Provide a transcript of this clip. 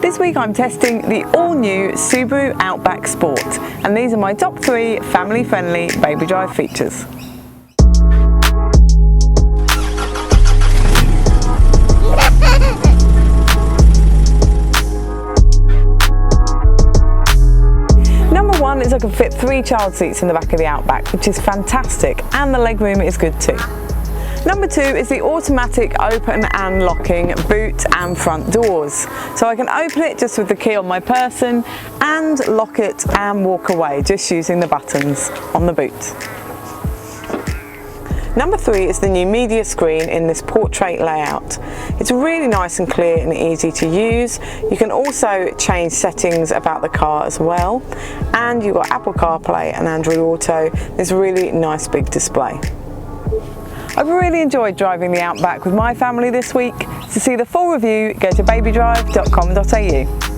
This week I'm testing the all-new Subaru Outback Sport, and these are my top 3 family-friendly baby drive features. Number 1 is I can fit 3 child seats in the back of the Outback, which is fantastic, and the legroom is good too. Number 2 is the automatic open and locking boot and front doors. So I can open it just with the key on my person and lock it and walk away just using the buttons on the boot. Number 3 is the new media screen in this portrait layout. It's really nice and clear and easy to use. You can also change settings about the car as well. And you've got Apple CarPlay and Android Auto. There's a really nice big display. I've really enjoyed driving the Outback with my family this week. To see the full review, go to BabyDrive.com.au.